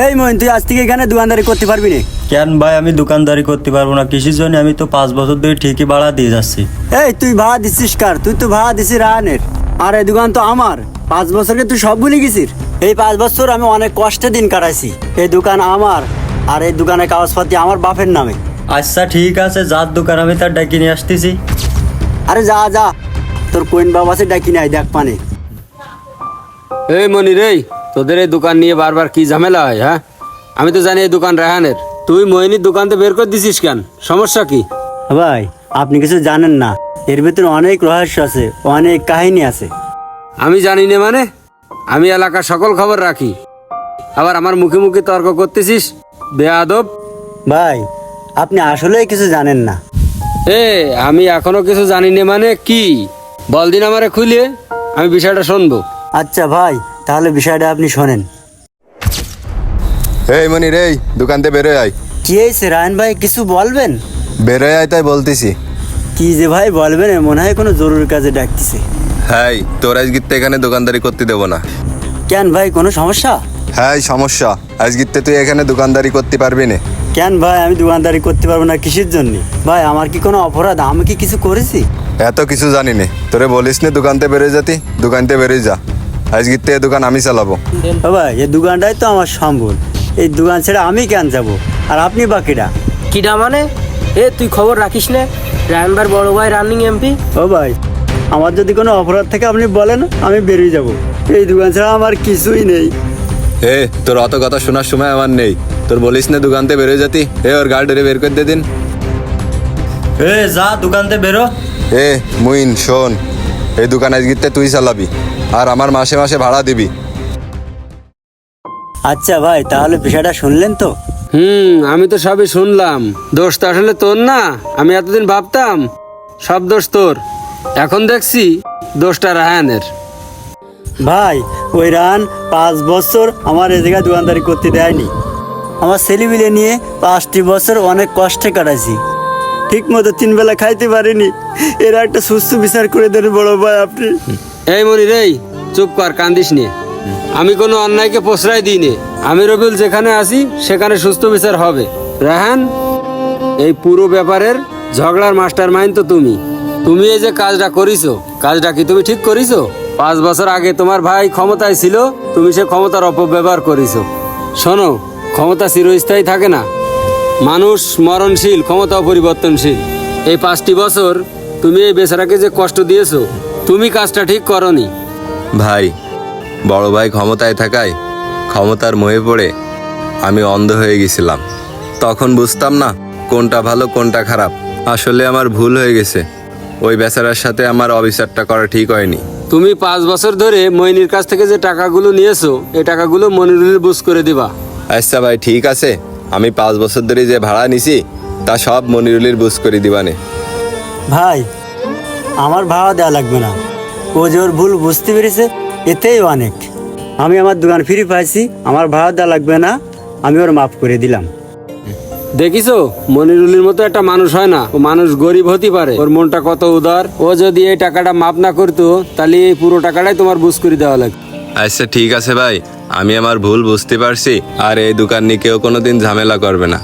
এই মইন, তুই আজ থেকে এখানে দোকানদারি করতে পারবি না। কেন ভাই আমি দোকানদারি করতে পারবো না? কিসের জন্য? আমি তো 5 বছর ধরে ঠিকই ভাড়া দিয়ে যাচ্ছি। এই তুই ভাড়া দিচ্ছিস কার? তুই তো ভাড়া দিছিস রায়নের। আর এই দোকান তো আমার। 5 বছরকে তুই সব ভুলে গেছিস। এই 5 বছর আমি অনেক কষ্টে দিন কাটাইছি। এই দোকান আমার, আর এই দোকানের কাগজপাতি আমার বাপের নামে। আচ্ছা ঠিক আছে, যার দোকান আমি তার ডাকি নিয়ে আসতেছি। আরে যা যা, তোর কোন বাবা আছে ডাকি নাই, দেখ পানে। এই মনির, এই তোদের এই দোকান নিয়ে বারবার কি ঝামেলা হয়? হ্যাঁ, আমি তো জানি এই দোকান রায়হানের। তুই মইনির দোকান তো বের করে দিছিস কেন? সমস্যা কি? ভাই আপনি কিছু জানেন না, এর ভিতরে অনেক রহস্য আছে, অনেক কাহিনী আছে। আমি জানি না মানে? আমি এলাকার সকল খবর রাখি, আবার আমার মুখে মুখে তর্ক করতেছিস? বেয়াদব! ভাই আপনি আসলেই কিছু জানেন না। আমি এখনো কিছু জানি না মানে কি? বল দিন আমারে খুলে, আমি বিষয়টা শুনবো। আচ্ছা ভাই, তাহলে বিষয়টা আপনি শোনেন। এই মনির, এই দোকান থেকে বেরোয় আয়। কি হয়েছে রায়ন ভাই, কিছু বলবেন? বেরোয় আয় তাই বলতেছি। কি যে ভাই বলবেন, মনে হয় কোনো জরুরি কাজে ডাকতেছে। হ্যাঁ, তোর আজগিরতে এখানে দোকানদারি করতে দেবো না। কেন ভাই, কোনো সমস্যা? হ্যাঁ সমস্যা, আজগিরতে তুই এখানে দোকানদারি করতে পারবি না। কেন ভাই, আমি দোকানদারি করতে পারবো না কিসের জন্য? ভাই আমার কি কোনো অপরাধ? আমি কি কিছু করেছি? এত কিছু জানি নে, তোরে বলিস নে দোকানতে বেরোয় যাতি, দোকানতে বেরোয় যা। আজগিরতে এ দোকান আমি চালাবো। ভাই এই দোকানটাই তো আমার সম্বল, এই দোকান ছেড়ে আমি কেন যাব? আর আপনি বাকিটা? কিডা মানে? তুই খবর রাখিস না? রায়নবার বড় ভাই রানিং এমপি। ও ভাই, আমার যদি কোনো অপরাধ থাকে আপনি বলেন, আমি বেরিয়ে যাব। এই দোকান ছাড়া আমার কিছুই নেই। তোর অত কথা শোনার সময় আমার নেই। তোর বলিস না দোকানতে বেরোয় যাতি, ওর গার্ডে বের করে দে দিন। যা দোকান থেকে বেরো। মুইন শোন, এই দোকান আজগিরতে তুই চালাবি, আর আমার মাসে মাসে ভাড়া দিবি। আচ্ছা ভাই, তাহলে বিষয়টা শুনলেন তো? আমি তো সবই শুনলাম। দোষ তো আসলে তোর না। আমি এতদিন ভাবতাম সব দোষ তোর, এখন দেখছি দোষটা রায়হানের। ভাই ওই রান 5 বছর আমার এই জায়গায় দোকানদারি করতে দেয়নি। আমার ছেলেমিলে নিয়ে 5টি বছর অনেক কষ্টে কাটাইছি, ঠিক মতো 3 বেলা খাইতে পারিনি। এর একটা সুস্থ বিচার করে দেন বড় ভাই আপনি। এই মনির, এই চুপ কর, কান্দিস নিয়ে। আমি কোনো অন্যায়কে প্রশ্রয় দিই নে। আমি রবিউল যেখানে আছি সেখানে সুস্থ বিচার হবে। রায়হান, এই পুরো ব্যাপারের ঝগড়ার মাস্টার মাইন্ড তো তুমি। তুমি এই যে কাজটা করিছো, কাজটা কি তুমি ঠিক করিছো? 5 বছর আগে তোমার ভাই ক্ষমতায় ছিল, তুমি সে ক্ষমতার অপব্যবহার করিছো। শোনো, ক্ষমতা চিরস্থায়ী থাকে না, মানুষ মরণশীল, ক্ষমতা পরিবর্তনশীল। এই 5টি বছর তুমি এই বেচারাকে যে কষ্ট দিয়েছো, তুমি কাজটা ঠিক করনি। ভাই, বড় ভাই ক্ষমতায় থাকায় ক্ষমতার মোহে পড়ে আমি অন্ধ হয়ে গেছিলাম। তখন বুঝতাম না কোনটা ভালো কোনটা খারাপ। আসলে আমার ভুল হয়ে গেছে। ওই বেচারার সাথে আমার অবিচারটা করা ঠিক হয়নি। তুমি 5 বছর ধরে মইনির কাছ থেকে যে টাকাগুলো নিয়েছো, এই টাকাগুলো মনিরুলের বুঝ করে দিবা। আচ্ছা ভাই ঠিক আছে, আমি 5 বছর ধরে যে ভাড়া নিছি তা সব মনিরুলের বুঝ করে দিবানে। ভাই আমার ভাড়া দেওয়া লাগবে না, ও যে ওর ভুল বুঝতে পেরেছে এতেই অনেক। আমি আমার দোকান ফিরে পাইছি, আমার ভাড়া দেওয়া লাগবে না, আমি ওর মাফ করে দিলাম। দেখিছো, মনিরুলের মতো একটা মানুষ হয় না। ও মানুষ গরিব হতে পারে, ওর মনটা কত উদার। ও যদি এই টাকাটা মাপ না করতো, তাহলে এই পুরো টাকাটাই তোমার বুঝ করে দেওয়া লাগবে। আচ্ছা ঠিক আছে ভাই, আমি আমার ভুল বুঝতে পারছি, আর এই দোকান নিয়ে কেউ কোনোদিন ঝামেলা করবে না।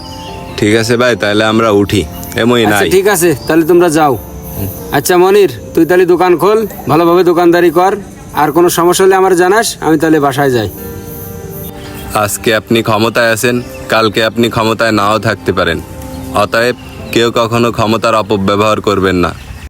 ঠিক আছে ভাই, তাহলে আমরা উঠি। এমনই আচ্ছা নাই। ঠিক আছে, তাহলে তোমরা যাও। আচ্ছা মনির, তুই তাহলে দোকান খোল, ভালোভাবে দোকানদারি কর। আর কোনো সমস্যা হলে আমার জানাস, আমি তাহলে বাসায় যাই। আজকে আপনি ক্ষমতায় আছেন, কালকে আপনি ক্ষমতায় নাও থাকতে পারেন। অতএব কেউ কখনো ক্ষমতার অপব্যবহার করবেন না।